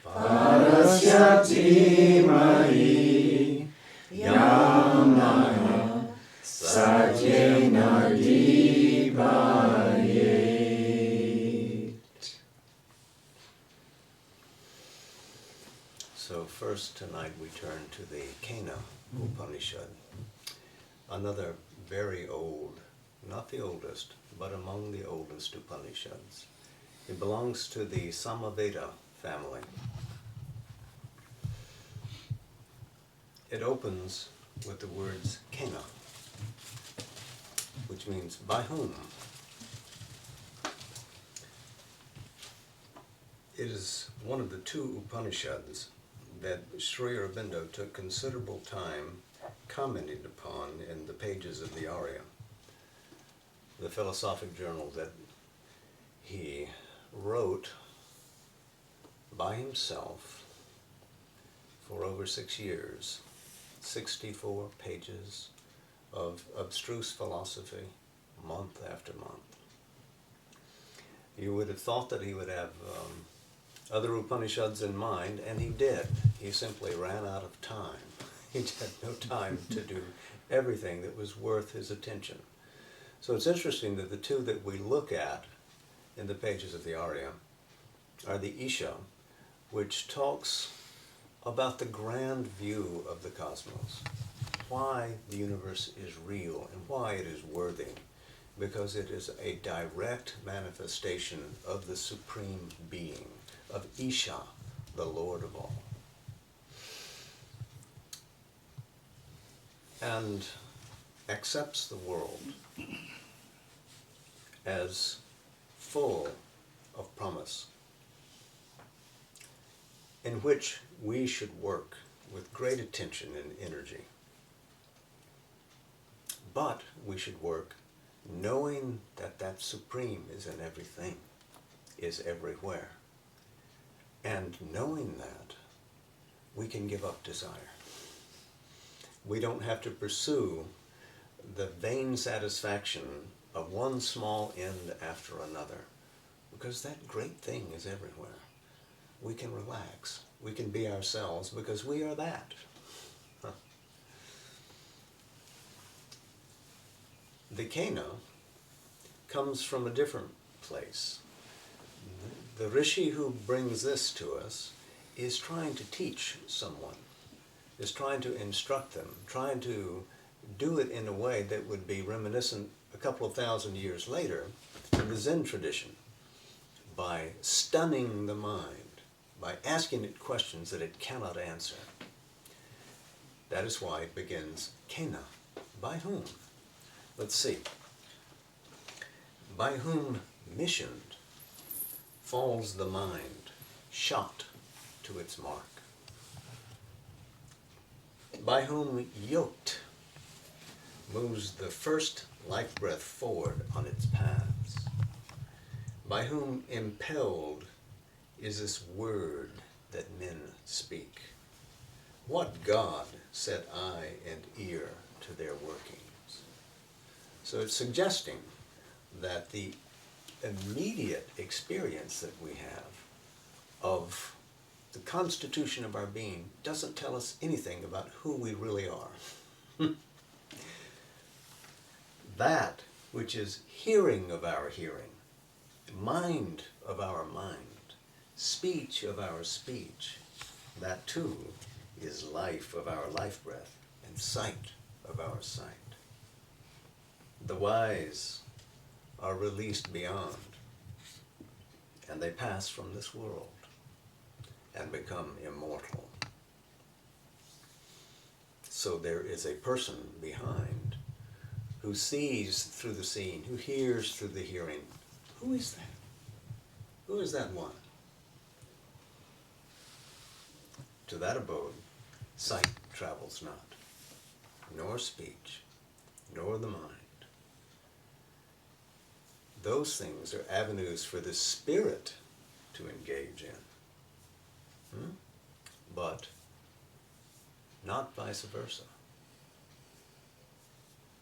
Parasya Dhimai Yamaya first tonight we turn to the Katha Upanishad, another very old, not the oldest, but among the oldest Upanishads. It belongs to the Samaveda family. It opens with the words Katha, which means by whom. It is one of the two Upanishads that Sri Aurobindo took considerable time commenting upon in the pages of the Arya, the philosophic journal that he wrote by himself for over 6 years, 64 pages of abstruse philosophy, month after month. You would have thought that he would have other Upanishads in mind, and he did. He simply ran out of time. He had no time to do everything that was worth his attention. So it's interesting that the two that we look at in the pages of the Arya are the Isha, which talks about the grand view of the cosmos, why the universe is real and why it is worthy, because it is a direct manifestation of the Supreme Being, of Isha, the Lord of all. And accepts the world as full of promise, in which we should work with great attention and energy. But we should work knowing that that Supreme is in everything, is everywhere. And knowing that, we can give up desire. We don't have to pursue the vain satisfaction of one small end after another, because that great thing is everywhere. We can relax. We can be ourselves because we are that. The Katha comes from a different place. The rishi who brings this to us is trying to teach someone, is trying to instruct them, trying to do it in a way that would be reminiscent a couple of thousand years later in the Zen tradition, by stunning the mind, by asking it questions that it cannot answer. That is why it begins, Katha, by whom? Let's see. By whom missioned falls the mind, shot to its mark. By whom yoked moves the first life breath forward on its paths. By whom impelled is this word that men speak. What God set eye and ear to their workings? So it's suggesting that the immediate experience that we have of the constitution of our being doesn't tell us anything about who we really are. That which is hearing of our hearing, mind of our mind, speech of our speech, that too is life of our life breath and sight of our sight. The wise are released beyond, and they pass from this world and become immortal. So there is a person behind who sees through the seeing, who hears through the hearing. Who is that? Who is that one? To that abode, sight travels not, nor speech, nor the mind. Those things are avenues for the spirit to engage in, but not vice versa.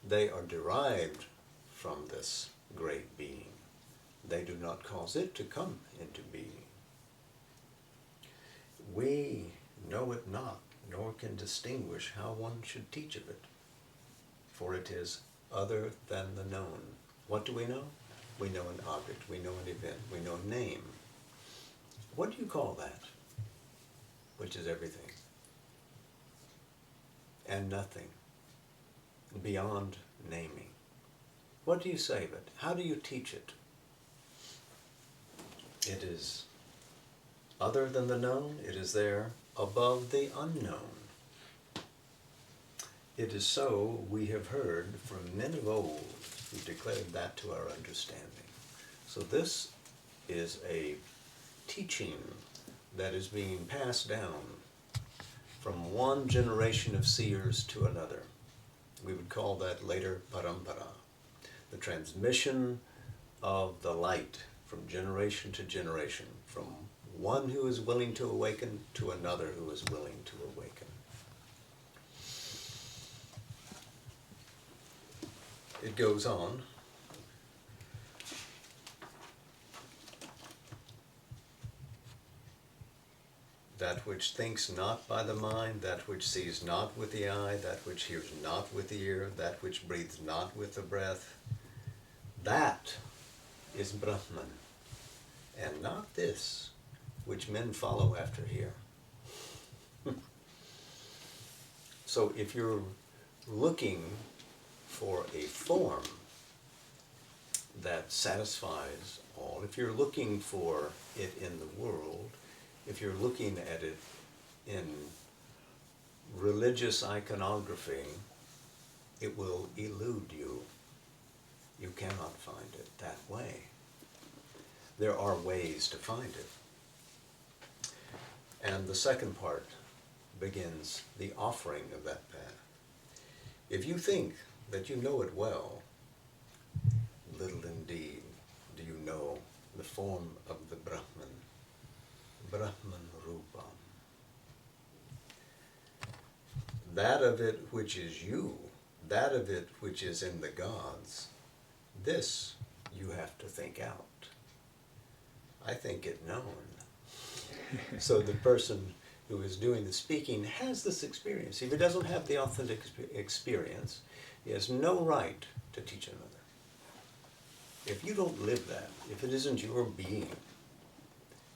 They are derived from this great being. They do not cause it to come into being. We know it not, nor can distinguish how one should teach of it, for it is other than the known. What do we know? We know an object, we know an event, we know a name. What do you call that? Which is everything. and nothing beyond naming. What do you say of it? How do you teach it? It is other than the known. It is there above the unknown. It is so we have heard from men of old who declared that to our understanding. So this is a teaching that is being passed down from one generation of seers to another. We would call that later parampara, the transmission of the light from generation to generation, from one who is willing to awaken to another who is willing to awaken. It goes on. That which thinks not by the mind, that which sees not with the eye, that which hears not with the ear, that which breathes not with the breath, that is Brahman, and not this which men follow after here. So if you're looking for a form that satisfies all, if you're looking for it in the world, if you're looking at it in religious iconography, it will elude you. You cannot find it that way. There are ways to find it. And the second part begins the offering of that path. If you think that you know it well, little indeed do you know the form of the Brahman. Brahman Rupam. That of it which is you, that of it which is in the gods, this you have to think out. I think it known. So the person who is doing the speaking has this experience. If he doesn't have the authentic experience, he has no right to teach another. If you don't live that, if it isn't your being,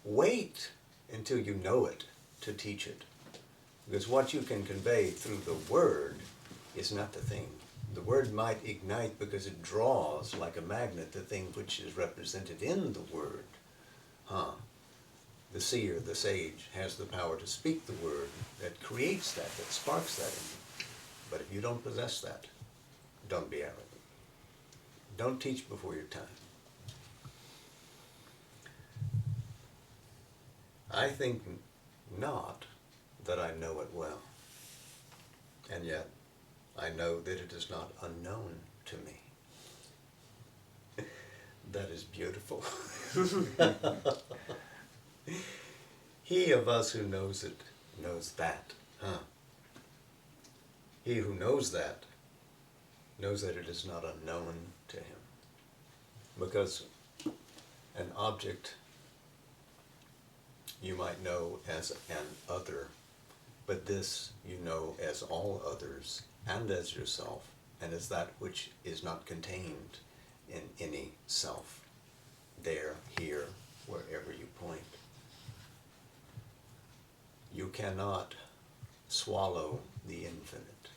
wait until you know it to teach it. Because what you can convey through the word is not the thing. The word might ignite because it draws like a magnet the thing which is represented in the word. The seer, the sage, has the power to speak the word that creates that sparks that in you. But if you don't possess that, don't be arrogant. Don't teach before your time. I think not that I know it well, and yet I know that it is not unknown to me. That is beautiful. He of us who knows it knows that. He who knows that it is not unknown to him. Because an object you might know as an other, but this you know as all others and as yourself, and as that which is not contained in any self, there, here, wherever you point. You cannot swallow the infinite.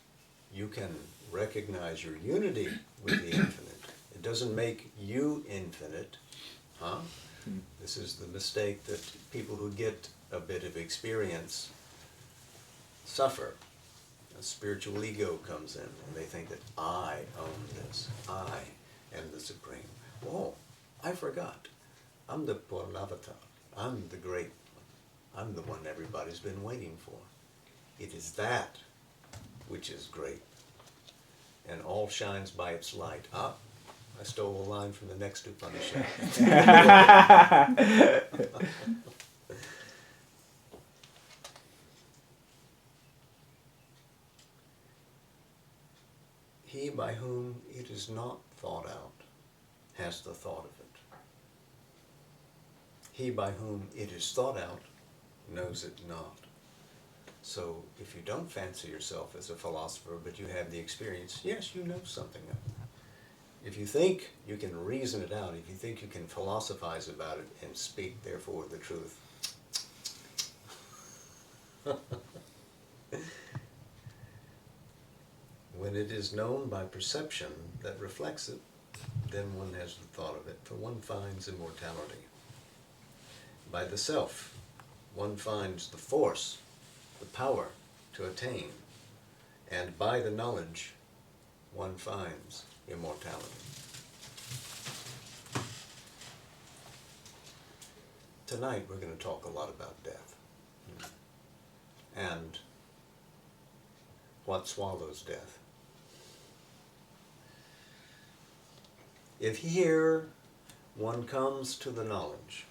You can recognize your unity with the infinite. It doesn't make you infinite, This is the mistake that people who get a bit of experience suffer. A spiritual ego comes in and they think that I own this. I am the supreme. Oh, I forgot. I'm the Purnavatar. I'm the great one. I'm the one everybody's been waiting for. It is that which is great. And all shines by its light. I stole a line from the next Upanishad. He by whom it is not thought out has the thought of it. He by whom it is thought out knows it not. So if you don't fancy yourself as a philosopher, but you have the experience, yes, you know something of it. If you think you can reason it out, if you think you can philosophize about it and speak, therefore, the truth, When it is known by perception that reflects it, then one has the thought of it, for one finds immortality. By the self, one finds the force, the power to attain, and by the knowledge, one finds immortality. Tonight we're going to talk a lot about death and what swallows death. If here one comes to the knowledge,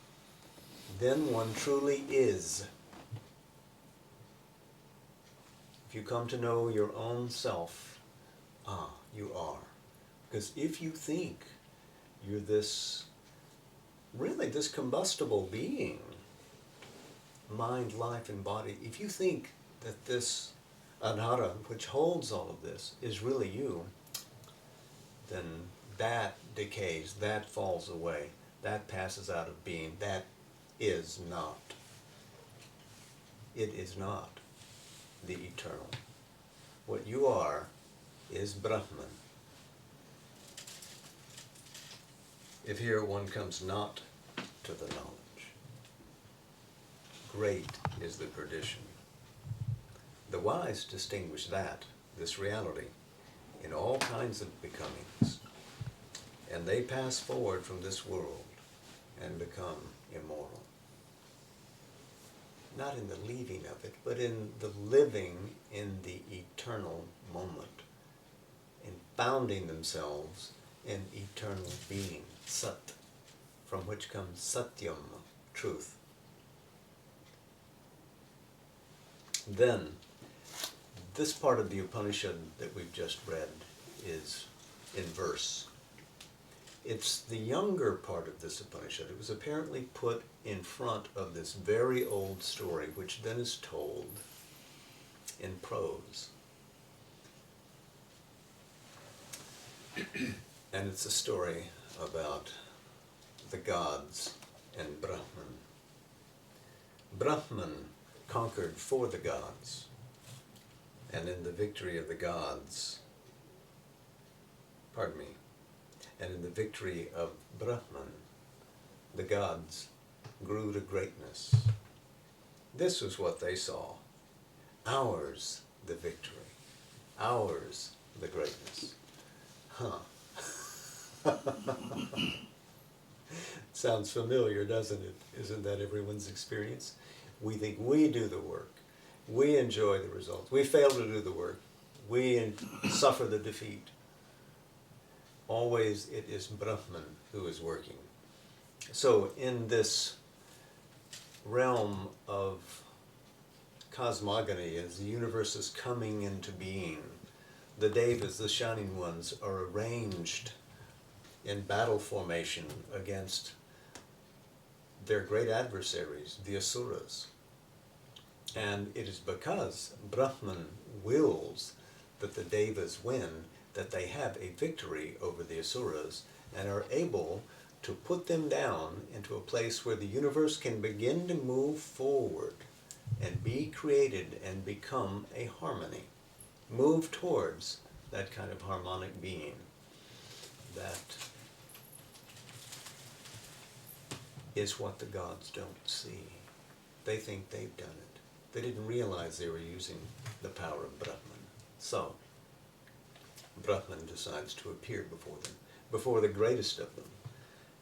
then one truly is. If you come to know your own self, you are. Because if you think you're this combustible being, mind, life, and body, if you think that this anhara, which holds all of this, is really you, then that decays, that falls away, that passes out of being, that is not. It is not the eternal. What you are is Brahman. If here one comes not to the knowledge, great is the perdition. The wise distinguish that, this reality, in all kinds of becomings, and they pass forward from this world and become immortal. Not in the leaving of it, but in the living in the eternal moment, in founding themselves in eternal being, Sat, from which comes Satyam, truth. Then, this part of the Upanishad that we've just read is in verse. It's the younger part of this Upanishad. It was apparently put in front of this very old story, which then is told in prose. And it's a story about the gods and Brahman. Brahman conquered for the gods, and in the victory of the gods, and in the victory of Brahman, the gods grew to greatness. This was what they saw. Ours the victory. Ours the greatness. Sounds familiar, doesn't it? Isn't that everyone's experience? We think we do the work. We enjoy the results. We fail to do the work. We suffer the defeat. Always it is Brahman who is working. So in this realm of cosmogony, as the universe is coming into being, the devas, the shining ones, are arranged in battle formation against their great adversaries, the asuras. And it is because Brahman wills that the devas win that they have a victory over the asuras and are able to put them down into a place where the universe can begin to move forward and be created and become a harmony. Move towards that kind of harmonic being that is what the gods don't see. They think they've done it. They didn't realize they were using the power of Brahman. So, Brahman decides to appear before them, before the greatest of them.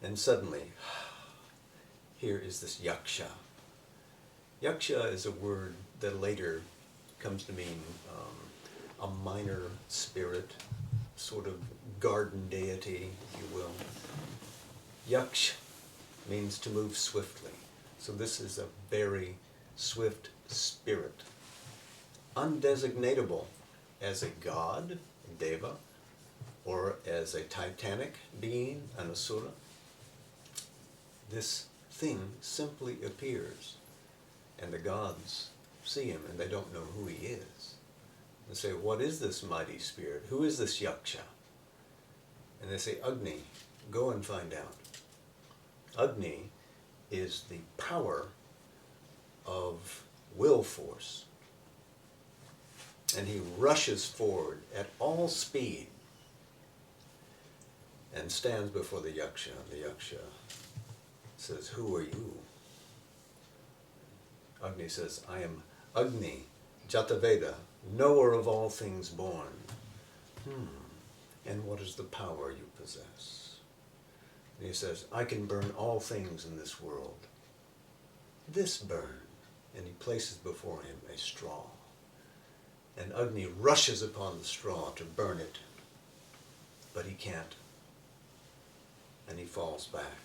And suddenly, here is this yaksha. Yaksha is a word that later comes to mean a minor spirit, sort of garden deity, if you will. Yaksh means to move swiftly. So this is a very swift spirit, undesignatable as a god, a deva, or as a titanic being, an asura. This thing simply appears, and the gods see him, and they don't know who he is. They say, what is this mighty spirit? Who is this yaksha? And they say, Agni, go and find out. Agni is the power of will force. And he rushes forward at all speed and stands before the yaksha. The yaksha says, "Who are you?" Agni says, "I am Agni, Jataveda, knower of all things born." And what is the power you possess? And he says, "I can burn all things in this world. This burn." And he places before him a straw. And Agni rushes upon the straw to burn it, but he can't. And he falls back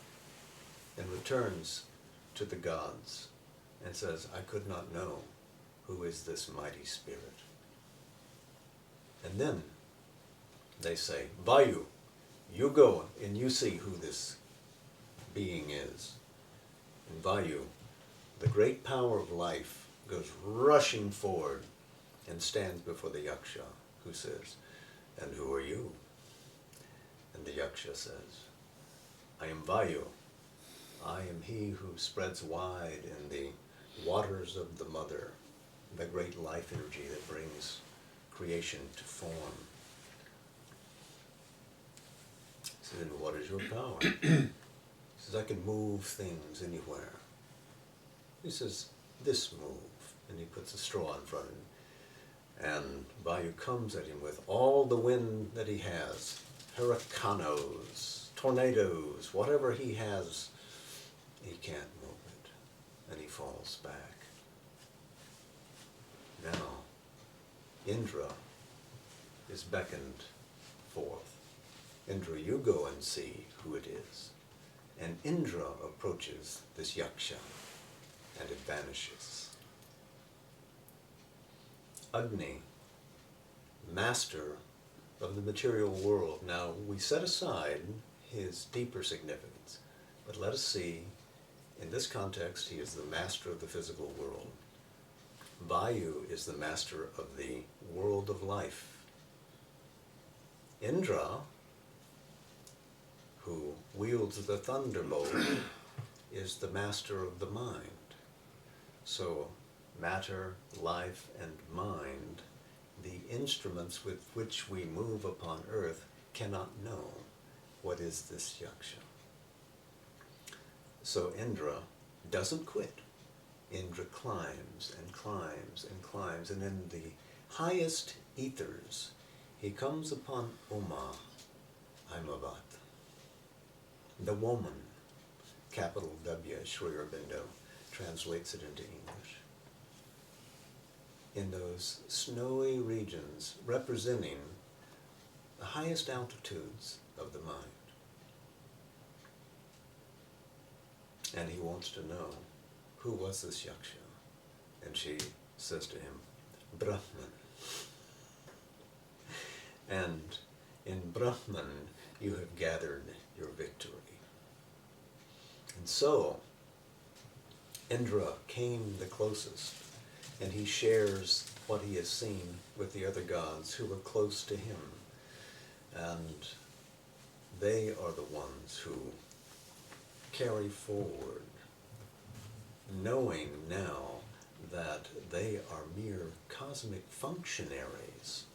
and returns to the gods and says, "I could not know who is this mighty spirit." And then they say, "Vayu, you go and you see who this being is." And Vayu, the great power of life, goes rushing forward and stands before the yaksha, who says, "And who are you?" And the yaksha says, "I am Vayu. I am he who spreads wide in the waters of the mother, the great life energy that brings creation to form." He says, "And what is your power?" He says, "I can move things anywhere." He says, "This move." And he puts a straw in front of him. And Vayu comes at him with all the wind that he has, hurricanes, tornadoes, whatever he has, he can't move it. And he falls back. Now, Indra is beckoned forth. "Indra, you go and see who it is." And Indra approaches this yaksha, and it vanishes. Agni, master of the material world. Now, we set aside his deeper significance, but let us see, in this context, he is the master of the physical world. Vayu is the master of the world of life. Indra, who wields the thunderbolt, is the master of the mind. So, matter, life, and mind, the instruments with which we move upon earth, cannot know what is this yaksha. So Indra doesn't quit. Indra climbs and climbs and climbs, and in the highest ethers, he comes upon Uma, Aimavat, the woman, capital W, Sri Aurobindo translates it into English. In those snowy regions representing the highest altitudes of the mind. And he wants to know, who was this yaksha? And she says to him, "Brahman. And in Brahman you have gathered your victory." And so Indra came the closest, and he shares what he has seen with the other gods who are close to him. And they are the ones who carry forward, knowing now that they are mere cosmic functionaries.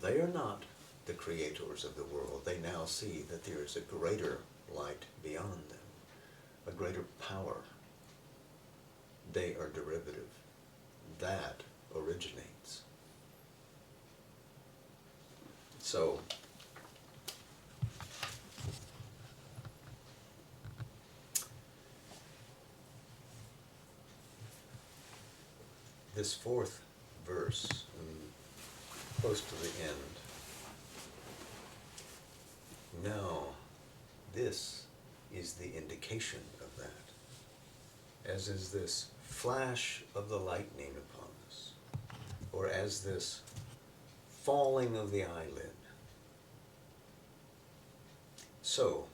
They are not the creators of the world. They now see that there is a greater light beyond them, a greater power. They are derivative. That originates. So, this fourth verse, close to the end, now this is the indication of that, as is this flash of the lightning upon us, or as this falling of the eyelid. So,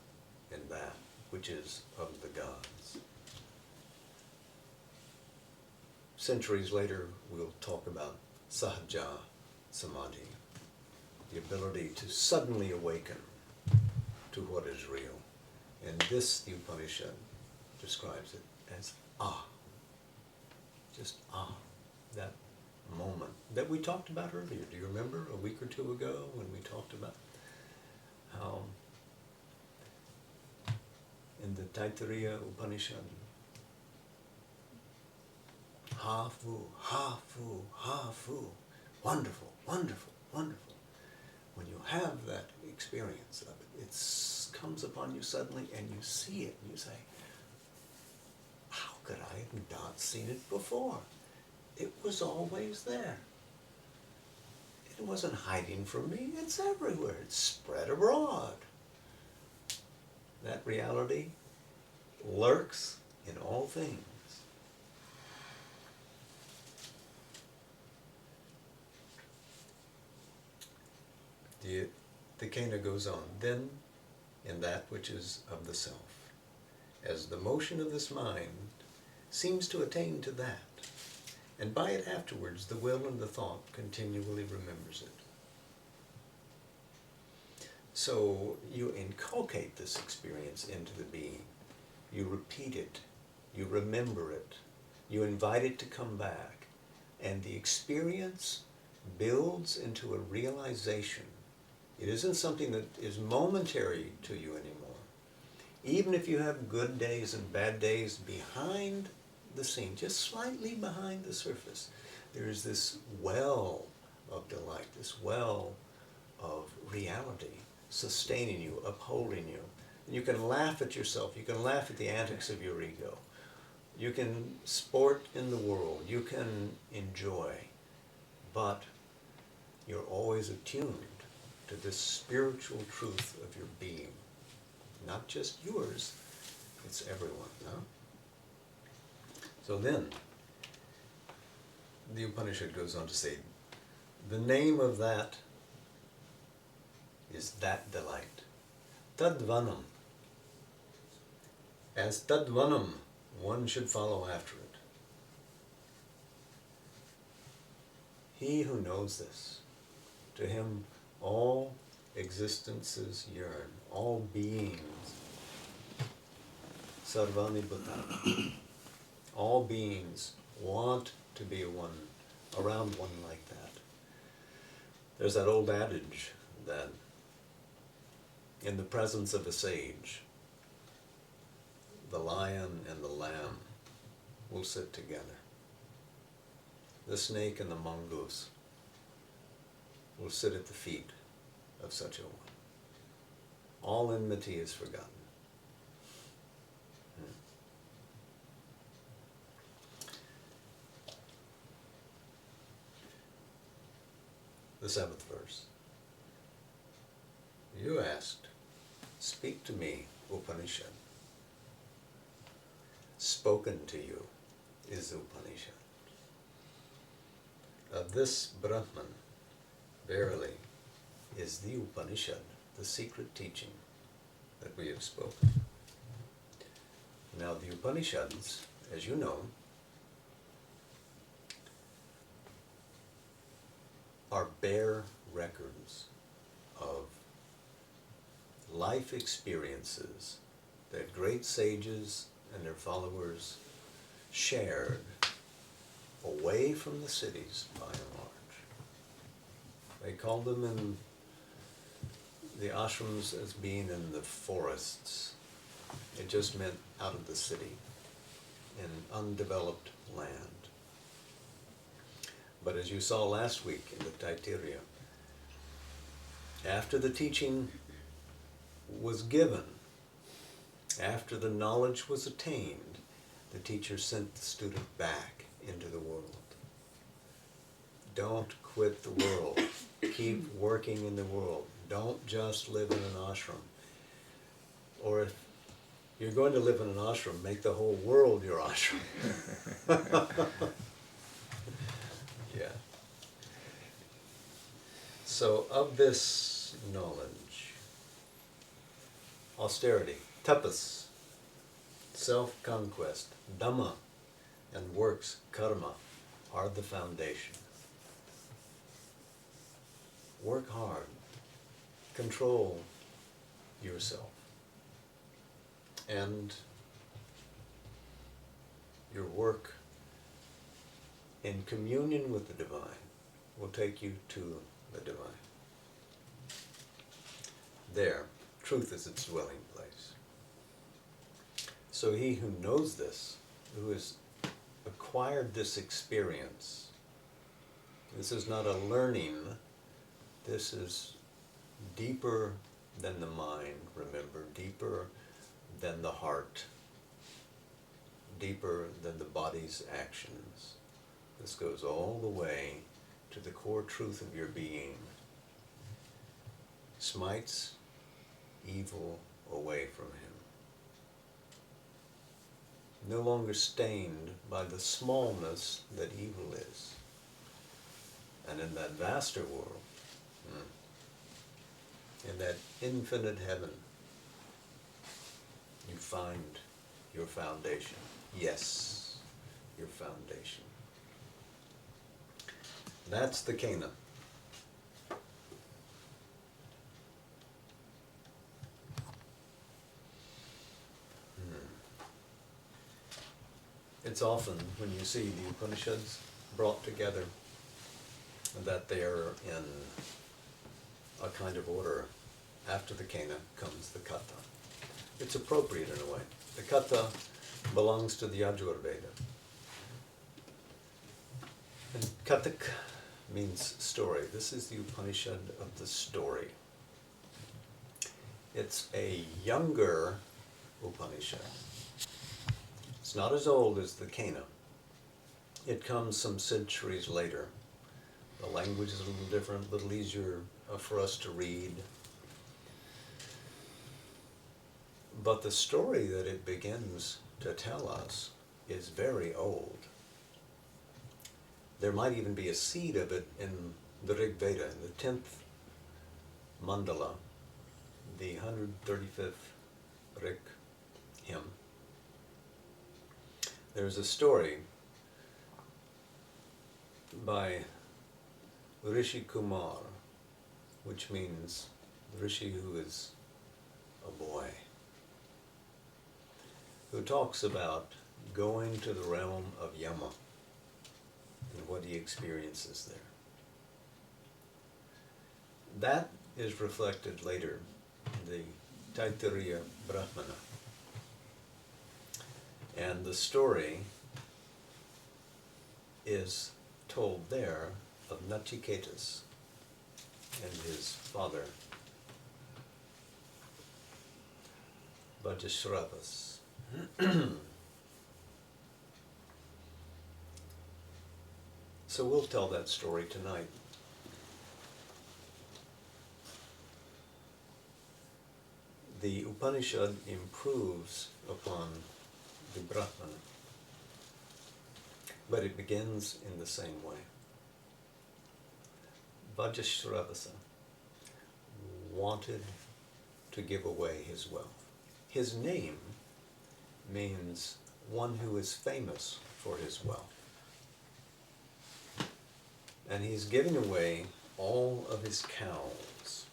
in that which is of the gods. Centuries later, we'll talk about Sahaja Samadhi, the ability to suddenly awaken to what is real. And this, the Upanishad describes it as ah. Just ah, that moment that we talked about earlier. Do you remember a week or two ago when we talked about how in the Taittiriya Upanishad, ha-fu, ha-fu, ha-fu, wonderful, wonderful, wonderful. When you have that experience of it, it comes upon you suddenly and you see it and you say, how could I have not seen it before? It was always there. It wasn't hiding from me. It's everywhere. It's spread abroad. That reality lurks in all things. The Kena goes on, then in that which is of the self, as the motion of this mind seems to attain to that, and by it afterwards the will and the thought continually remembers it. So you inculcate this experience into the being. You repeat it. You remember it. You invite it to come back. And the experience builds into a realization. It isn't something that is momentary to you anymore. Even if you have good days and bad days behind the scene, just slightly behind the surface, there is this well of delight, this well of reality sustaining you, upholding you. And you can laugh at yourself, you can laugh at the antics of your ego. You can sport in the world, you can enjoy, but you're always attuned to this spiritual truth of your being. Not just yours, it's everyone, no? So then, the Upanishad goes on to say, the name of that is that delight. Tadvanam. As Tadvanam, one should follow after it. He who knows this, to him all existences yearn, all beings, sarvani bhutani, all beings want to be one, around one like that. There's that old adage that in the presence of a sage, the lion and the lamb will sit together. The snake and the mongoose will sit at the feet of such a one. All enmity is forgotten. The 7th verse. You asked, speak to me, Upanishad. Spoken to you is Upanishad. Of this Brahman, verily, is the Upanishad, the secret teaching that we have spoken. Now the Upanishads, as you know, are bare records of life experiences that great sages and their followers shared away from the cities by and large. They called them in the ashrams as being in the forests. It just meant out of the city, in undeveloped land. But as you saw last week in the Taittiriya, after the teaching was given, after the knowledge was attained, the teacher sent the student back into the world. Don't quit the world. Keep working in the world. Don't just live in an ashram. Or if you're going to live in an ashram, make the whole world your ashram. Yeah. So of this knowledge, austerity, tapas, self-conquest, dhamma, and works, karma, are the foundation. Work hard. Control yourself. And your work in communion with the divine, will take you to the divine. There, truth is its dwelling place. So he who knows this, who has acquired this experience, this is not a learning, this is deeper than the mind, remember, deeper than the heart, deeper than the body's actions. This goes all the way to the core truth of your being. Smites evil away from him. No longer stained by the smallness that evil is. And in that vaster world, in that infinite heaven, you find your foundation. Yes, your foundation. That's the Cana. It's often, when you see the Upanishads brought together, that they are in a kind of order. After the Cana comes the Katha. It's appropriate in a way. The Katha belongs to the Aurobindo. And Kathak means story. This is the Upanishad of the story. It's a younger Upanishad. It's not as old as the Cana. It comes some centuries later. The language is a little different, a little easier for us to read. But the story that it begins to tell us is very old. There might even be a seed of it in the Rig Veda, in the 10th mandala, the 135th Rig hymn. There's a story by Rishi Kumar, which means Rishi who is a boy, who talks about going to the realm of Yama and what he experiences there. That is reflected later in the Taittiriya Brahmana. And the story is told there of Nachiketas and his father, Vajashravas. So we'll tell that story tonight. The Upanishad improves upon the Brahmana, but it begins in the same way. Vajashravasa wanted to give away his wealth. His name means one who is famous for his wealth. And he's giving away all of his cows.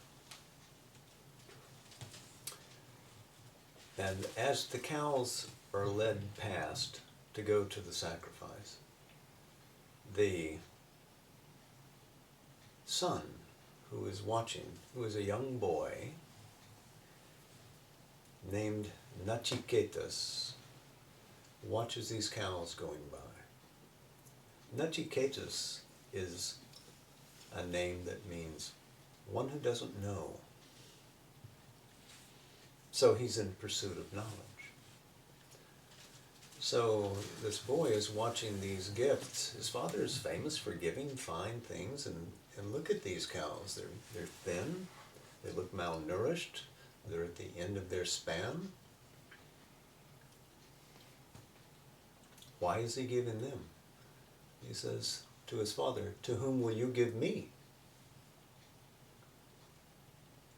And as the cows are led past to go to the sacrifice, the son who is watching, who is a young boy named Nachiketas, watches these cows going by. Nachiketas is a name that means one who doesn't know. So he's in pursuit of knowledge. So this boy is watching these gifts. His father is famous for giving fine things, and look at these cows. They're thin, they look malnourished, they're at the end of their span. Why is he giving them? He says to his father, "To whom will you give me?"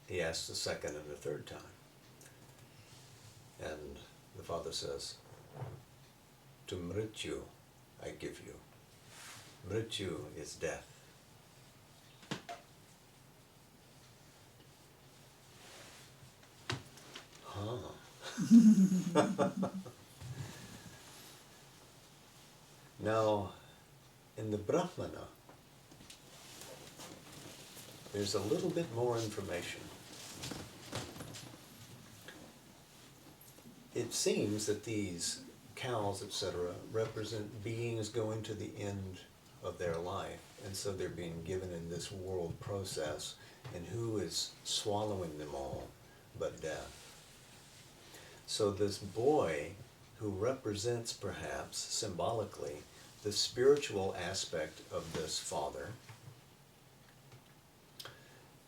He asks the second and the third time. And the father says, "To Mrityu I give you." Mrityu is death. Now, In the Brahmana, there's a little bit more information. It seems that these cows, etc., represent beings going to the end of their life, and so they're being given in this world process, and who is swallowing them all but death? So this boy, who represents perhaps symbolically the spiritual aspect of this father,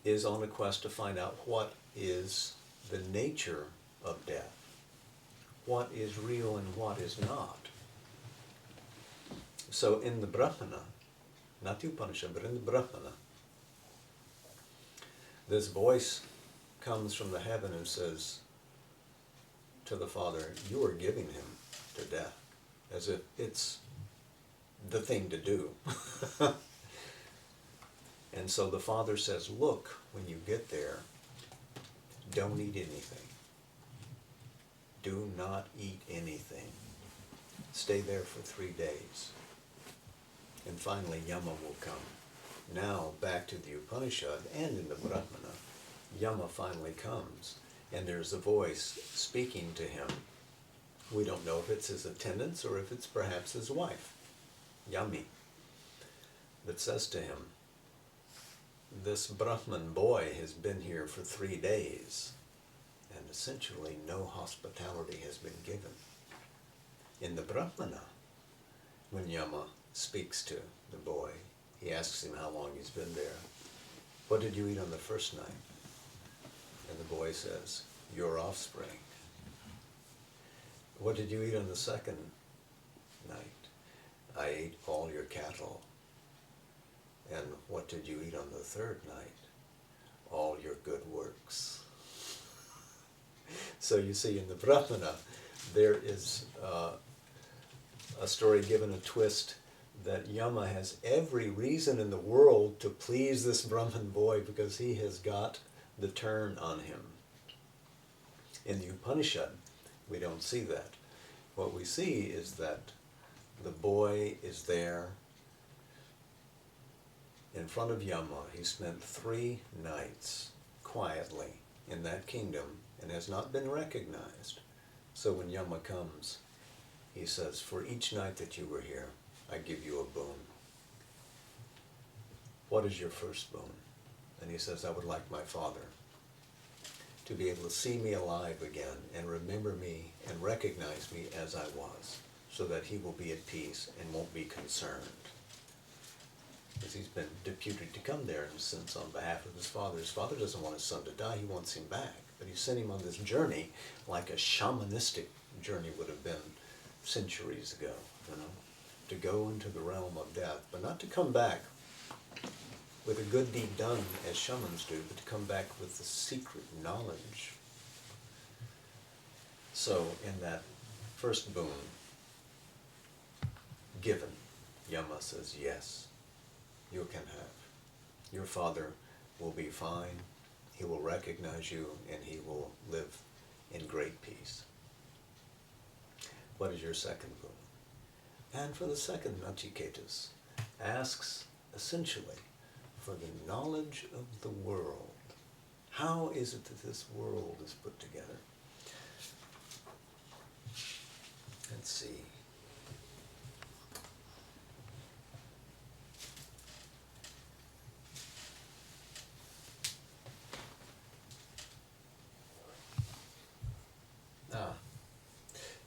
is on a quest to find out what is the nature of death, what is real and what is not. So in the Brahmana, not the Upanishad, but in the Brahmana, this voice comes from the heaven and says to the father, you are giving him to death, as if it's the thing to do. And so the father says, look, when you get there, don't eat anything. Do not eat anything. Stay there for 3 days. And finally, Yama will come. Now, back to the Upanishad and in the Brahmana, Yama finally comes, and there's a voice speaking to him. We don't know if it's his attendants or if it's perhaps his wife, Yami, that says to him, this Brahman boy has been here for 3 days, and essentially no hospitality has been given. In the Brahmana, when Yama speaks to the boy, he asks him how long he's been there. What did you eat on the first night? And the boy says, your offspring. What did you eat on the second night? I ate all your cattle. And what did you eat on the third night? All your good works. So you see, in the Brahmana, there is a story given a twist that Yama has every reason in the world to please this Brahman boy because he has got the turn on him. In the Upanishad, we don't see that. What we see is that the boy is there in front of Yama. He spent 3 nights quietly in that kingdom and has not been recognized. So when Yama comes, he says, for each night that you were here, I give you a boon. What is your first boon? And he says, I would like my father to be able to see me alive again and remember me and recognize me as I was, so that he will be at peace and won't be concerned. Because he's been deputed to come there in a sense on behalf of his father. His father doesn't want his son to die, he wants him back. But he sent him on this journey like a shamanistic journey would have been centuries ago, to go into the realm of death, but not to come back with a good deed done as shamans do, but to come back with the secret knowledge. So in that first boon given, Yama says, yes, you can have. Your father will be fine, he will recognize you, and he will live in great peace. What is your second boon? And for the second, Nachiketas asks essentially for the knowledge of the world. How is it that this world is put together? Let's see.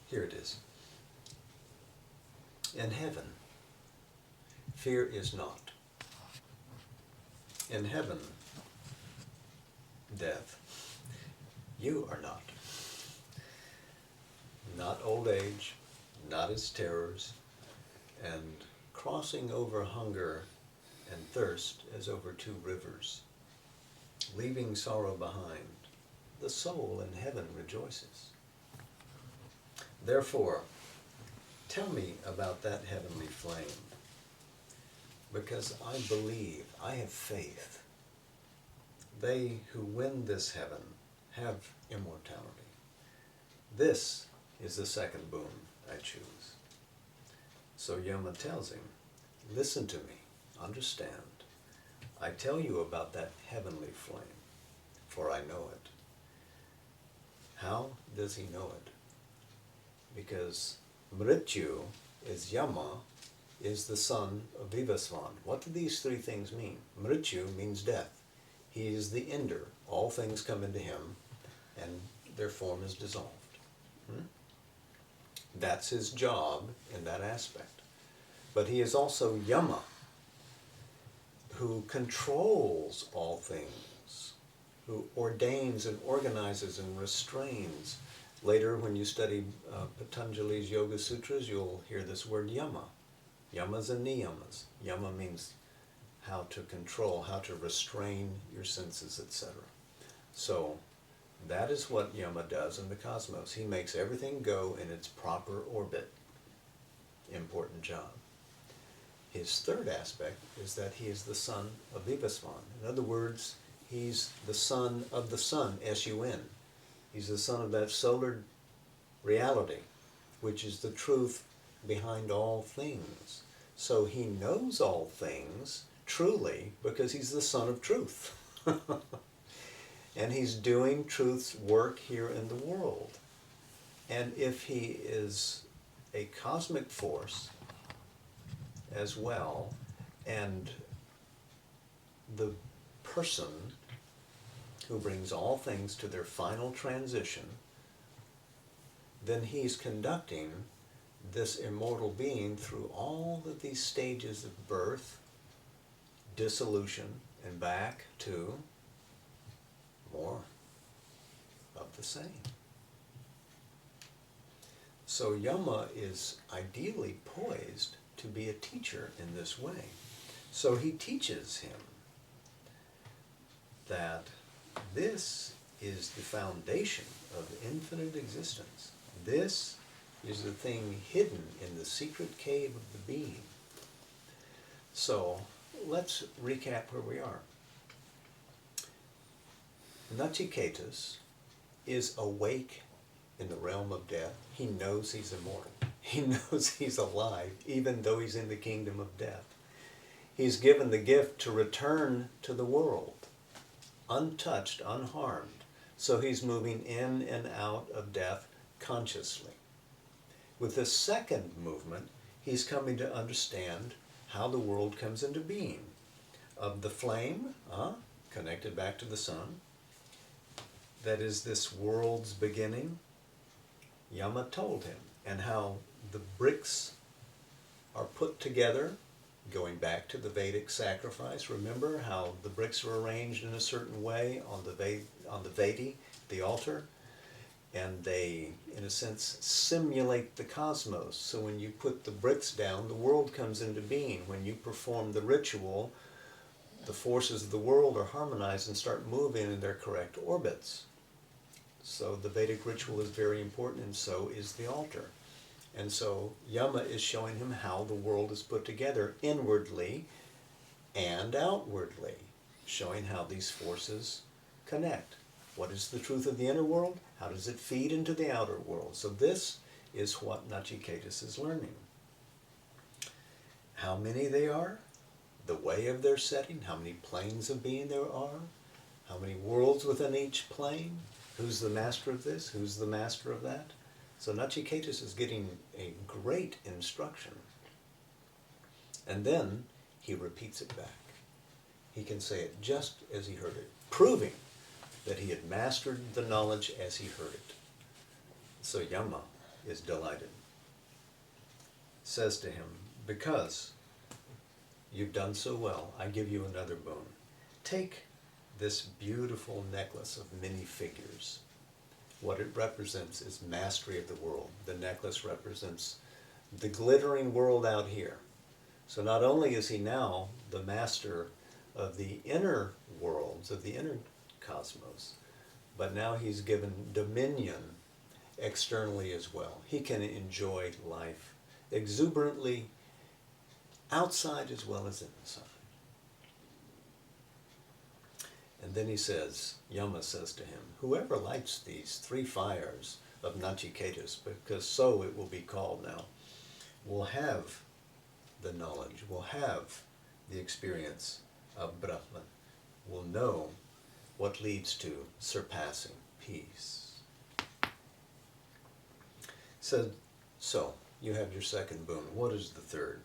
Here it is. In heaven, fear is not. In heaven, death, you are not. Not old age, not its terrors, and crossing over hunger and thirst as over 2 rivers. Leaving sorrow behind, the soul in heaven rejoices. Therefore, tell me about that heavenly flame, because I believe, I have faith. They who win this heaven have immortality. This is the second boon I choose. So Yama tells him, listen to me, understand. I tell you about that heavenly flame, for I know it. How does he know it? Because Mrityu is Yama, is the son of Vivasvan. What do these three things mean? Mrityu means death. He is the ender. All things come into him, and their form is dissolved. That's his job in that aspect. But he is also Yama, who controls all things, who ordains and organizes and restrains. Later, when you study Patanjali's Yoga Sutras, you'll hear this word Yama. Yamas and niyamas. Yama means how to control, how to restrain your senses, etc. So that is what Yama does in the cosmos. He makes everything go in its proper orbit. Important job. His third aspect is that he is the son of Vivasvan. In other words, he's the son of the sun, S-U-N. He's the son of that solar reality, which is the truth behind all things. So he knows all things truly because he's the son of truth. And he's doing truth's work here in the world. And if he is a cosmic force as well, and the person who brings all things to their final transition, then he's conducting this immortal being through all of these stages of birth, dissolution, and back to more of the same. So Yama is ideally poised to be a teacher in this way. So he teaches him that this is the foundation of infinite existence. This is the thing hidden in the secret cave of the being. So let's recap where we are. Nachiketas is awake in the realm of death. He knows he's immortal. He knows he's alive, even though he's in the kingdom of death. He's given the gift to return to the world, untouched, unharmed. So he's moving in and out of death consciously. With the second movement, he's coming to understand how the world comes into being. Of the flame, connected back to the sun, that is this world's beginning, Yama told him, and how the bricks are put together, going back to the Vedic sacrifice. Remember how the bricks are arranged in a certain way on the Vedi, the altar, and they, in a sense, simulate the cosmos. So when you put the bricks down, the world comes into being. When you perform the ritual, the forces of the world are harmonized and start moving in their correct orbits. So the Vedic ritual is very important, and so is the altar. And so Yama is showing him how the world is put together inwardly and outwardly, showing how these forces connect. What is the truth of the inner world? How does it feed into the outer world? So this is what Nachiketas is learning. How many they are, the way of their setting, how many planes of being there are, how many worlds within each plane, who's the master of this, who's the master of that. So Nachiketas is getting a great instruction. And then he repeats it back. He can say it just as he heard it, proving that he had mastered the knowledge as he heard it. So Yama is delighted. Says to him, because you've done so well, I give you another boon. Take this beautiful necklace of many figures. What it represents is mastery of the world. The necklace represents the glittering world out here. So not only is he now the master of the inner worlds, of the inner cosmos, but now he's given dominion externally as well. He can enjoy life exuberantly outside as well as inside. And then he says, Yama says to him, whoever lights these three fires of Nachiketas, because so it will be called now, will have the knowledge, will have the experience of Brahman, will know what leads to surpassing peace. So you have your second boon. What is the third?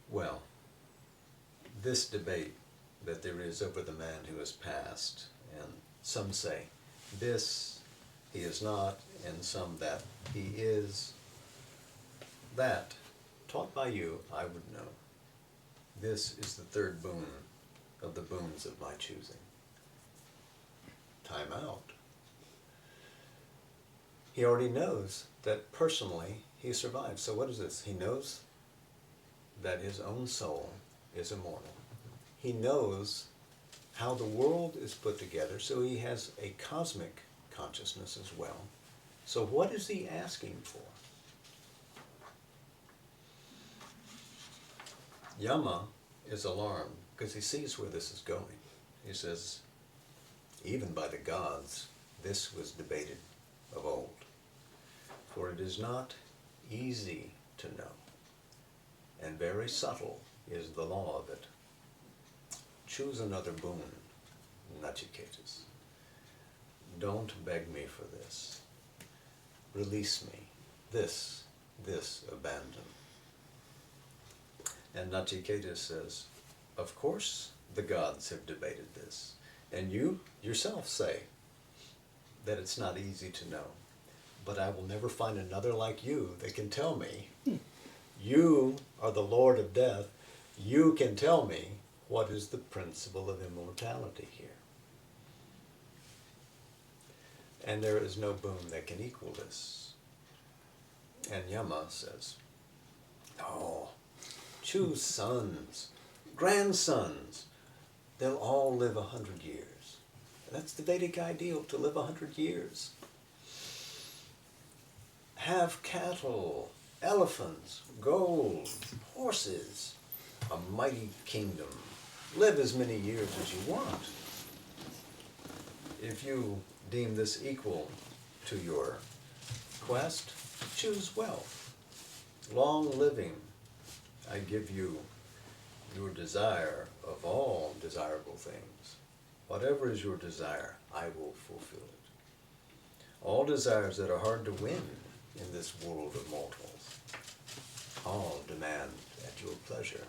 Well, this debate that there is over the man who has passed, and some say this he is not, and some that he is, that, taught by you, I would know. This is the third boon of the boons of my choosing. Time out. He already knows that personally he survives. So what is this? He knows that his own soul is immortal. He knows how the world is put together, so he has a cosmic consciousness as well. So what is he asking for? Yama is alarmed because he sees where this is going. He says, even by the gods, this was debated of old. For it is not easy to know, and very subtle is the law of it. Choose another boon, Nachiketas. Don't beg me for this. Release me. This abandon. And Nachiketas says, of course the gods have debated this. And you yourself say that it's not easy to know. But I will never find another like you that can tell me. You are the Lord of Death. You can tell me what is the principle of immortality here. And there is no boon that can equal this. And Yama says, no, choose sons, grandsons. They'll all live 100 years. That's the Vedic ideal, to live 100 years. Have cattle, elephants, gold, horses, a mighty kingdom. Live as many years as you want. If you deem this equal to your quest, choose wealth. Long living, I give you your desire of all desirable things. Whatever is your desire, I will fulfill it. All desires that are hard to win in this world of mortals, all demand at your pleasure.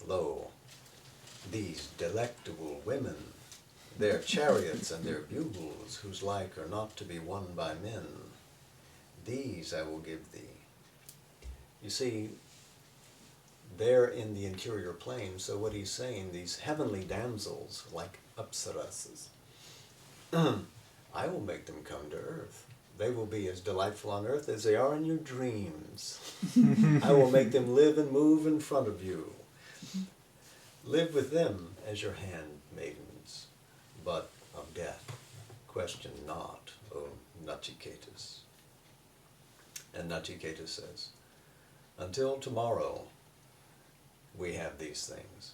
Lo, these delectable women, their chariots and their bugles, whose like are not to be won by men, these I will give thee. You see, they're in the interior plane, so what he's saying, these heavenly damsels, like apsarasas, I will make them come to earth. They will be as delightful on earth as they are in your dreams. I will make them live and move in front of you. Live with them as your handmaidens, but of death question not, O Nachiketas. And Nachiketas says, until tomorrow we have these things,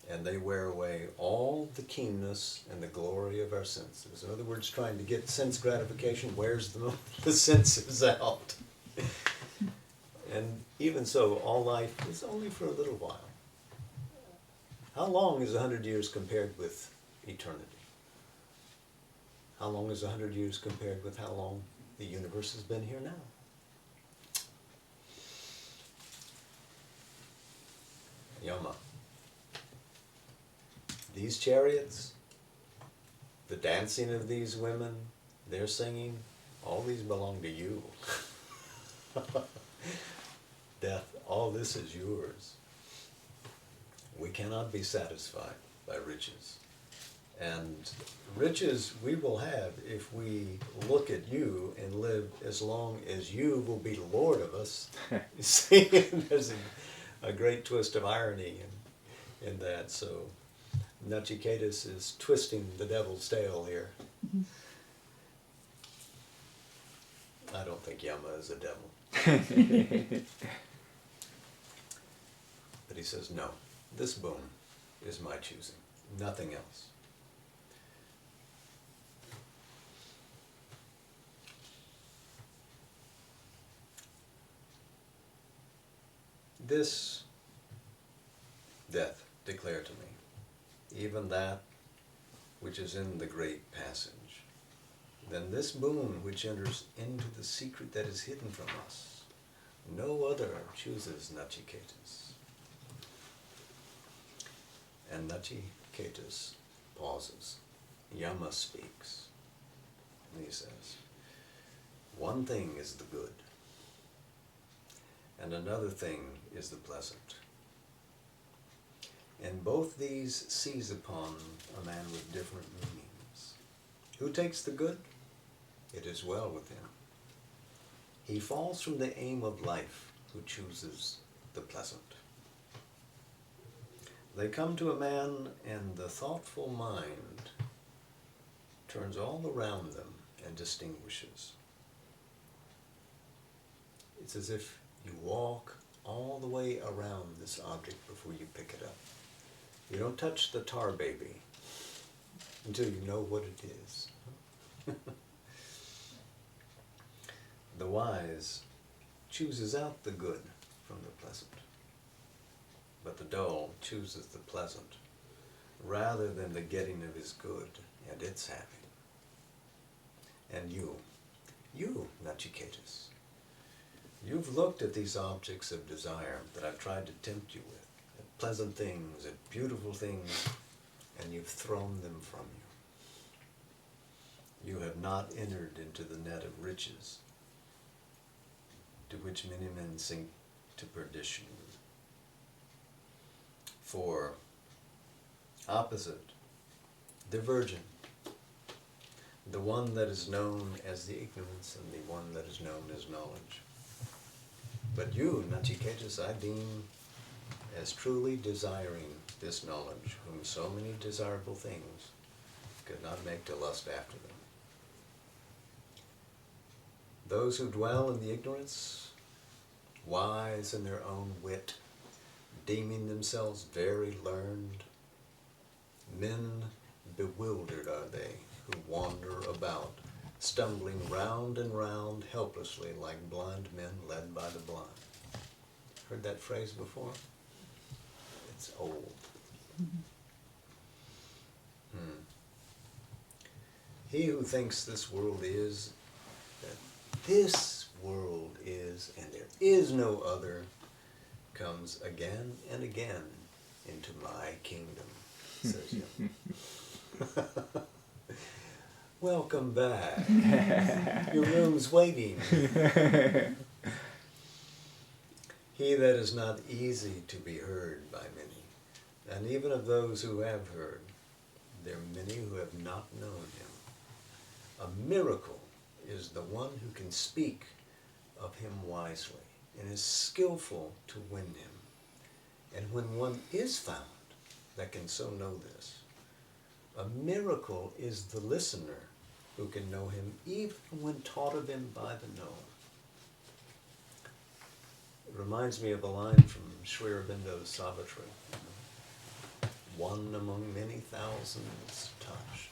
and they wear away all the keenness and the glory of our senses. In other words, trying to get sense gratification wears the senses out. And even so, all life is only for a little while. How long is 100 years compared with eternity? How long is 100 years compared with how long the universe has been here now? Yama. These chariots, the dancing of these women, their singing, all these belong to you. Death, all this is yours. We cannot be satisfied by riches. And riches we will have if we look at you and live as long as you will be the Lord of us. You see, there's a great twist of irony in that. So Nachiketas is twisting the devil's tail here. I don't think Yama is a devil. But he says, no, this boon is my choosing, nothing else. this death declare to me, even that which is in the great passage, then this boon which enters into the secret that is hidden from us, no other chooses Nachiketas. And Nachiketas pauses. Yama speaks. And he says, one thing is the good, and another thing is the pleasant. And both these seize upon a man with different meanings. Who takes the good? It is well with him. He falls from the aim of life who chooses the pleasant. They come to a man, and the thoughtful mind turns all around them and distinguishes. It's as if you walk all the way around this object before you pick it up. You don't touch the tar baby until you know what it is. The wise chooses out the good from the pleasant, but the dull chooses the pleasant rather than the getting of his good and its having. And you, Nachiketas, you've looked at these objects of desire that I've tried to tempt you with, at pleasant things, at beautiful things, and you've thrown them from you. You have not entered into the net of riches, to which many men sink to perdition. For opposite, divergent, the one that is known as the ignorance and the one that is known as knowledge. But you, Nachiketas, I deem as truly desiring this knowledge, whom so many desirable things could not make to lust after them. Those who dwell in the ignorance, wise in their own wit, deeming themselves very learned, men bewildered are they who wander about, stumbling round and round helplessly like blind men led by the blind. Heard that phrase before? It's old. He who thinks this world is, that this world is, and there is no other, comes again and again into my kingdom, says Yama. Welcome back. Your room's waiting. He that is not easy to be heard by many, and even of those who have heard, there are many who have not known him. A miracle is the one who can speak of him wisely and is skillful to win him. And when one is found that can so know this, a miracle is the listener who can know him even when taught of him by the knower. It reminds me of a line from Sri Aurobindo's Savitri. One among many thousands touched.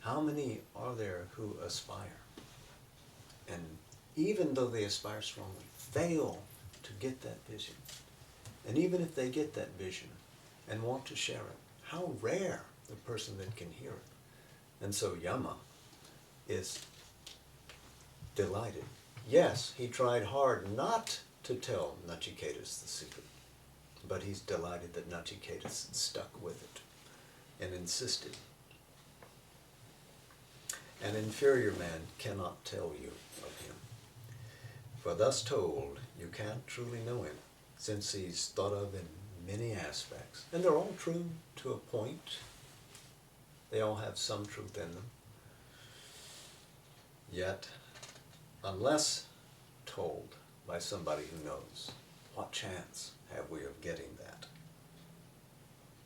How many are there who aspire? And even though they aspire strongly, fail to get that vision. And even if they get that vision and want to share it, how rare the person that can hear it. And so Yama is delighted. Yes, he tried hard not to tell Nachiketas the secret, but he's delighted that Nachiketas stuck with it and insisted. An inferior man cannot tell you of him. For thus told, you can't truly know him, since he's thought of in many aspects. And they're all true to a point. They all have some truth in them. Yet, unless told by somebody who knows, what chance have we of getting that?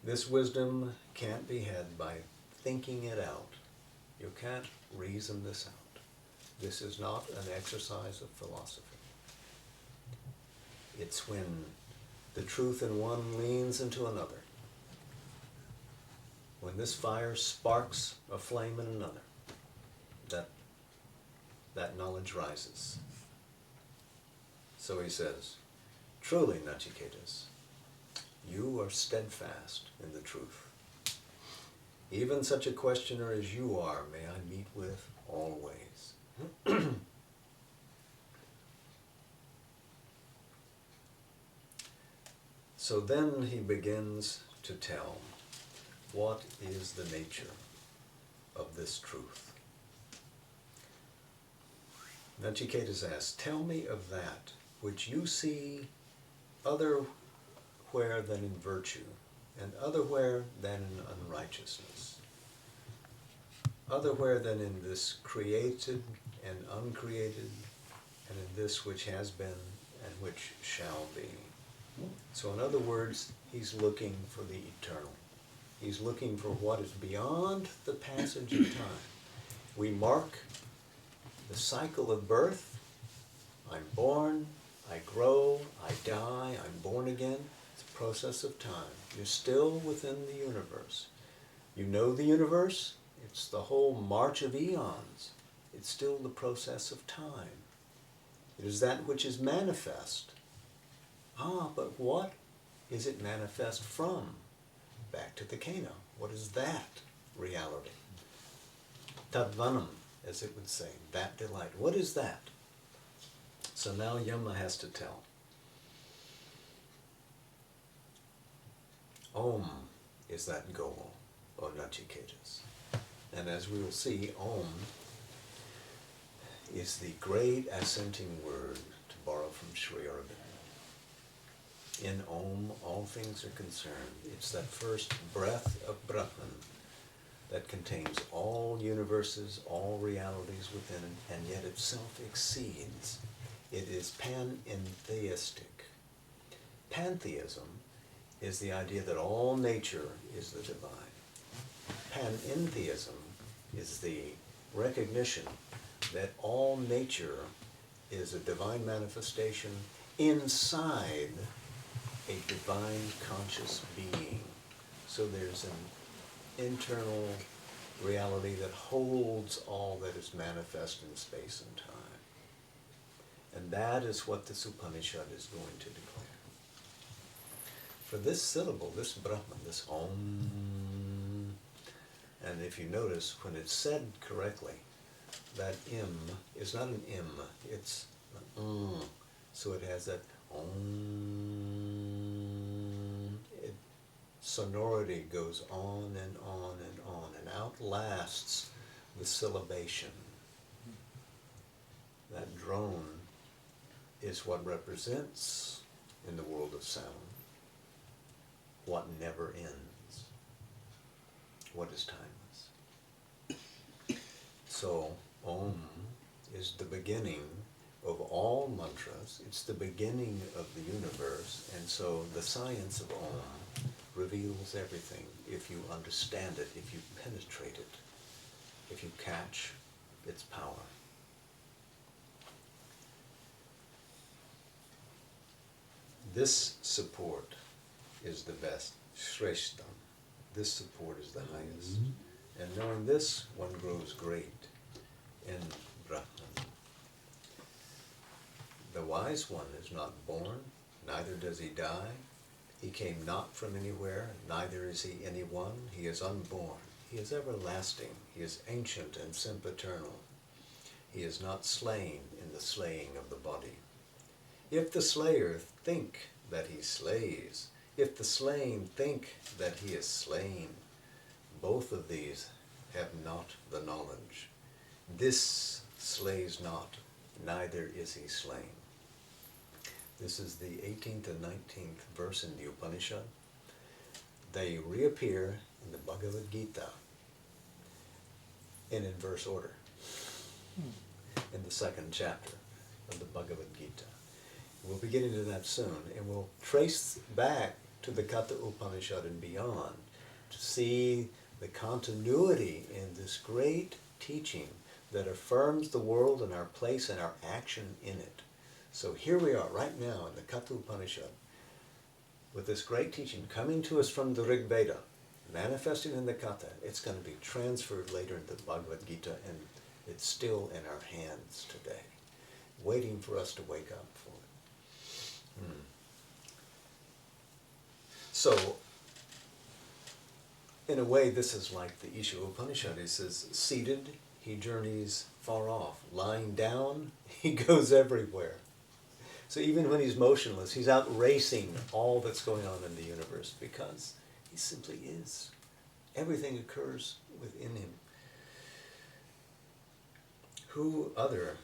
This wisdom can't be had by thinking it out. You can't reason this out. This is not an exercise of philosophy. It's when the truth in one leans into another. When this fire sparks a flame in another, that knowledge rises. So he says, truly, Nachiketas, you are steadfast in the truth. Even such a questioner as you are, may I meet with always. So then he begins to tell what is the nature of this truth. Nachiketas asks, tell me of that which you see otherwhere than in virtue, and otherwhere than in unrighteousness, otherwhere than in this created and uncreated, and in this which has been and which shall be. So in other words, he's looking for the eternal. He's looking for what is beyond the passage of time. We mark the cycle of birth. I'm born, I grow, I die, I'm born again. It's a process of time. You're still within the universe. You know the universe? It's the whole march of eons. It's still the process of time. It is that which is manifest. But what is it manifest from? Back to the Kena. What is that reality? Tadvanam, as it would say, that delight. What is that? So now Yama has to tell. Om is that goal, O Nachiketas. And as we will see, Om is the great assenting word, to borrow from Sri Aurobindo. In Om, all things are concerned. It's that first breath of Brahman that contains all universes, all realities within it, and yet itself exceeds. It is panentheistic. Pantheism is the idea that all nature is the divine. Panentheism is the recognition that all nature is a divine manifestation inside a divine conscious being. So there's an internal reality that holds all that is manifest in space and time. And that is what this Upanishad is going to declare. For this syllable, this Brahman, this Om, and if you notice, when it's said correctly, that im is not an im, it's an so it has that Om. Sonority goes on and on and on and outlasts the syllabation. That drone is what represents, in the world of sound, what never ends, what is timeless. So, Om is the beginning of all mantras. It's the beginning of the universe, and so the science of Om reveals everything if you understand it, if you penetrate it, if you catch its power. This support is the best, Shreshtam. This support is the highest. And knowing this, one grows great in Brahman. The wise one is not born, neither does he die. He came not from anywhere, neither is he anyone. He is unborn. He is everlasting. He is ancient and sempiternal. He is not slain in the slaying of the body. If the slayer think that he slays, if the slain think that he is slain, both of these have not the knowledge. This slays not, neither is he slain. This is the 18th and 19th verse in the Upanishad. They reappear in the Bhagavad Gita in inverse order, in the second chapter of the Bhagavad Gita. We'll be getting to that soon, and we'll trace back to the Katha Upanishad and beyond to see the continuity in this great teaching that affirms the world and our place and our action in it. So here we are right now in the Katha Upanishad with this great teaching coming to us from the Rig Veda, manifested in the Katha. It's going to be transferred later into the Bhagavad Gita, and it's still in our hands today, waiting for us to wake up for it. Hmm. So, in a way, this is like the Isha Upanishad. He says, seated, he journeys far off. Lying down, he goes everywhere. So even when he's motionless, he's out racing all that's going on in the universe because he simply is. Everything occurs within him. Who other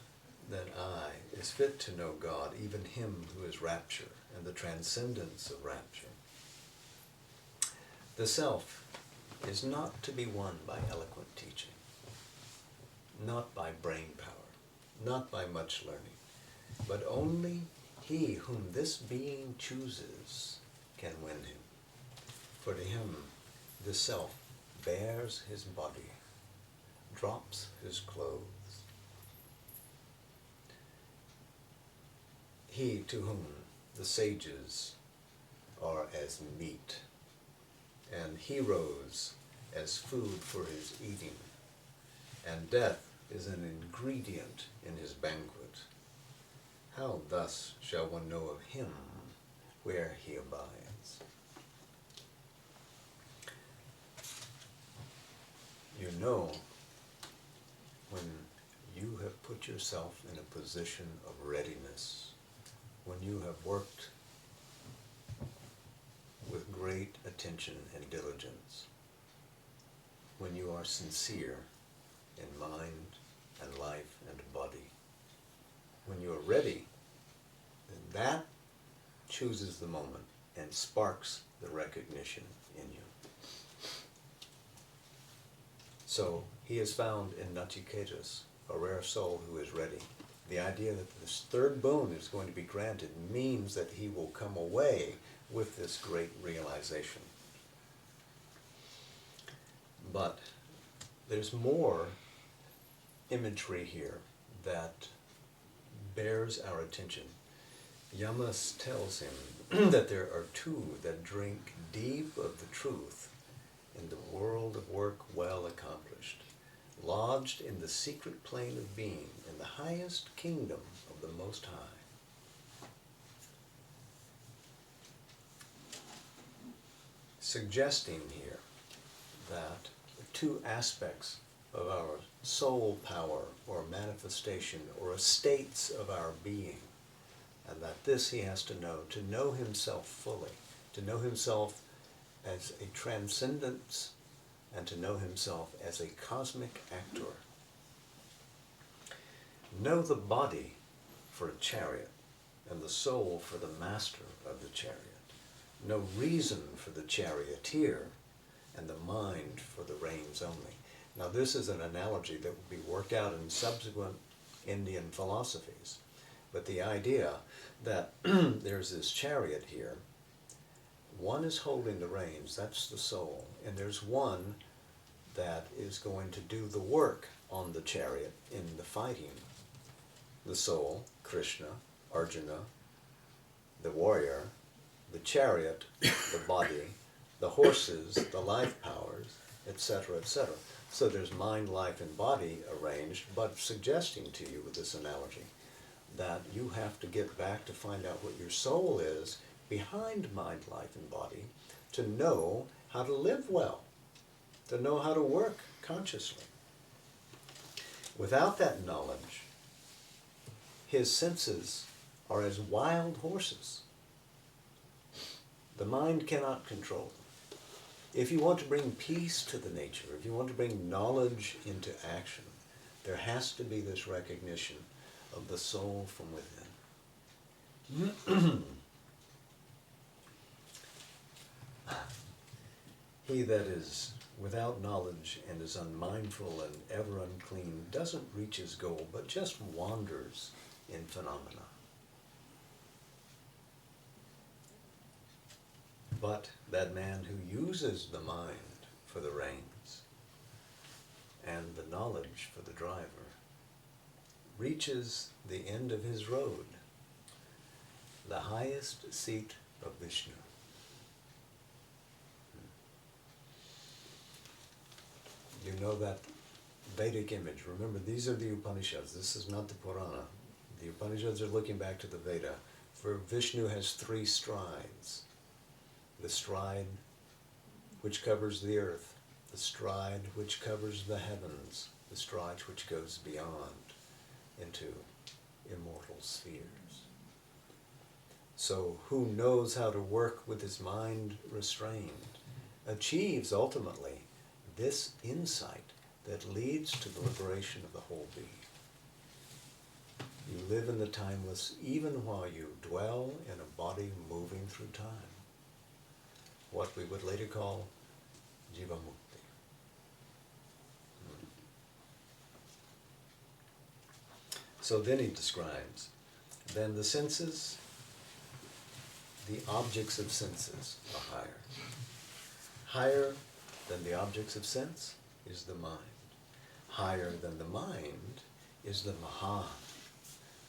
than I is fit to know God, even him who is rapture and the transcendence of rapture? The self is not to be won by eloquent teaching, not by brain power, not by much learning, but only he whom this being chooses can win him. For to him the self bears his body, drops his clothes. He to whom the sages are as meat, and heroes as food for his eating, and death is an ingredient in his banquet. How thus shall one know of him where he abides? You know when you have put yourself in a position of readiness, when you have worked with great attention and diligence, when you are sincere in mind and life and body, when you are ready, then that chooses the moment and sparks the recognition in you. So he is found in Nachiketas, a rare soul who is ready. The idea that this third boon is going to be granted means that he will come away with this great realization. But there's more imagery here that bears our attention. Yamas tells him that there are two that drink deep of the truth in the world of work well accomplished, lodged in the secret plane of being, in the highest kingdom of the Most High. Suggesting here that the two aspects of our soul power or manifestation or estates of our being, and that this he has to know himself fully, to know himself as a transcendence, and to know himself as a cosmic actor. Know the body for a chariot, and the soul for the master of the chariot. Know reason for the charioteer, and the mind for the reins only. Now this is an analogy that will be worked out in subsequent Indian philosophies. But the idea that there's this chariot here, one is holding the reins, that's the soul, and there's one that is going to do the work on the chariot in the fighting. The soul, Krishna, Arjuna, the warrior, the chariot, the body, the horses, the life powers, etc., etc. So there's mind, life, and body arranged, but suggesting to you with this analogy that you have to get back to find out what your soul is behind mind, life, and body to know how to live well, to know how to work consciously. Without that knowledge, his senses are as wild horses. The mind cannot control them. If you want to bring peace to the nature, if you want to bring knowledge into action, there has to be this recognition of the soul from within. He that is without knowledge and is unmindful and ever unclean doesn't reach his goal, but just wanders in phenomena. But that man who uses the mind for the reins and the knowledge for the driver reaches the end of his road, the highest seat of Vishnu. You know that Vedic image. Remember, these are the Upanishads. This is not the Purana. The Upanishads are looking back to the Veda. For Vishnu has 3 strides. The stride which covers the earth, the stride which covers the heavens, the stride which goes beyond into immortal spheres. So who knows how to work with his mind restrained achieves ultimately this insight that leads to the liberation of the whole being. You live in the timeless even while you dwell in a body moving through time. What we would later call Jiva Mukti. So then he describes, then the senses, the objects of senses are higher. Higher than the objects of sense is the mind. Higher than the mind is the Maha,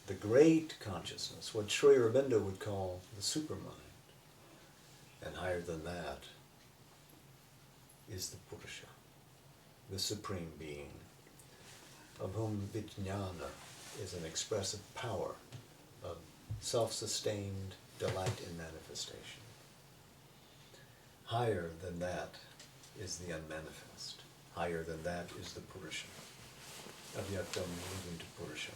the great consciousness, what Sri Aurobindo would call the supermind. And higher than that is the Purusha, the supreme being, of whom Vijnana is an expressive power of self-sustained delight in manifestation. Higher than that is the unmanifest. Higher than that is the Purusha. Avyaktam moving to Purusha.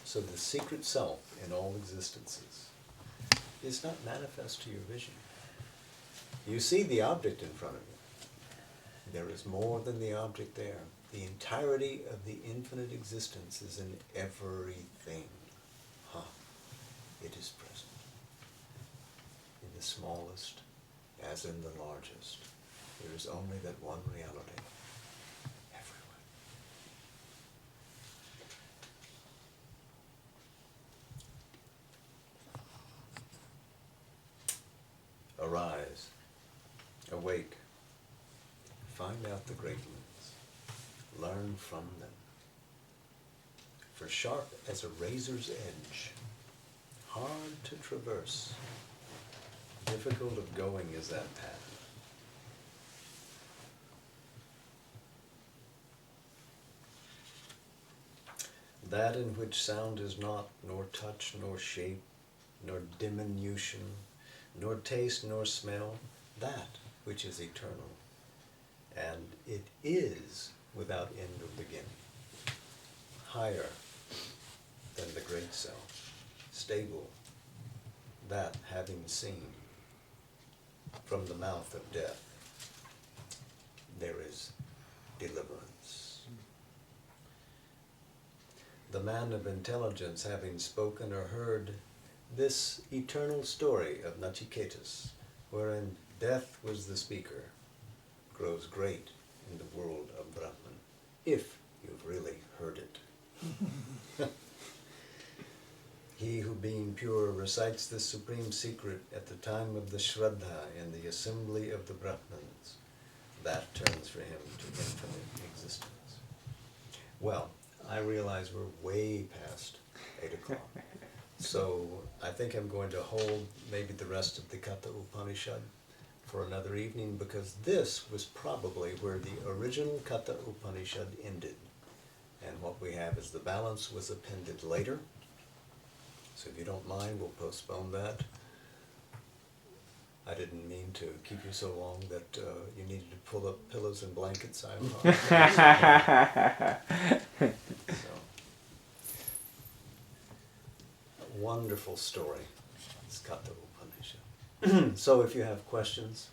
So the secret self in all existences is not manifest to your vision. You see the object in front of you. There is more than the object there. The entirety of the infinite existence is in everything. It is present. In the smallest as in the largest. There is only that one reality everywhere. Arise, awake, find out the great ones, learn from them. For sharp as a razor's edge, hard to traverse, difficult of going is that path. That in which sound is not, nor touch, nor shape, nor diminution, nor taste, nor smell, that which is eternal. And it is without end or beginning. Higher than the great self, stable, that having seen from the mouth of death, there is deliverance. The man of intelligence having spoken or heard this eternal story of Nachiketas, wherein death was the speaker, grows great in the world of Brahman, if you've really heard it. He who being pure recites this supreme secret at the time of the Shraddha in the assembly of the Brahmins, that turns for him to infinite existence. Well, I realize we're way past 8 o'clock. So I think I'm going to hold maybe the rest of the Katha Upanishad for another evening, because this was probably where the original Katha Upanishad ended. And what we have is the balance was appended later. So if you don't mind, we'll postpone that. I didn't mean to keep you so long that you needed to pull up pillows and blankets. I apologize. So, a wonderful story. It's Katha Upanishad. So if you have questions,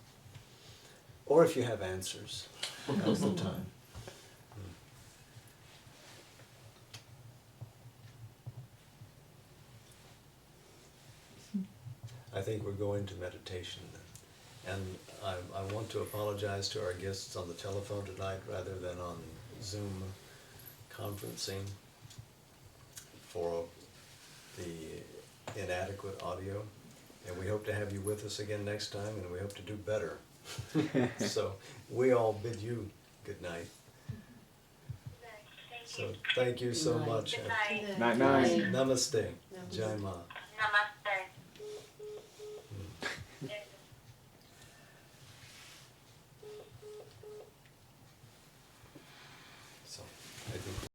or if you have answers, now's the time. I think we're going to meditation then. And I want to apologize to our guests on the telephone tonight rather than on Zoom conferencing for the inadequate audio. And we hope to have you with us again next time, and we hope to do better. So we all bid you good night. So thank you so much. Night, night. Namaste. Jai Ma. Namaste.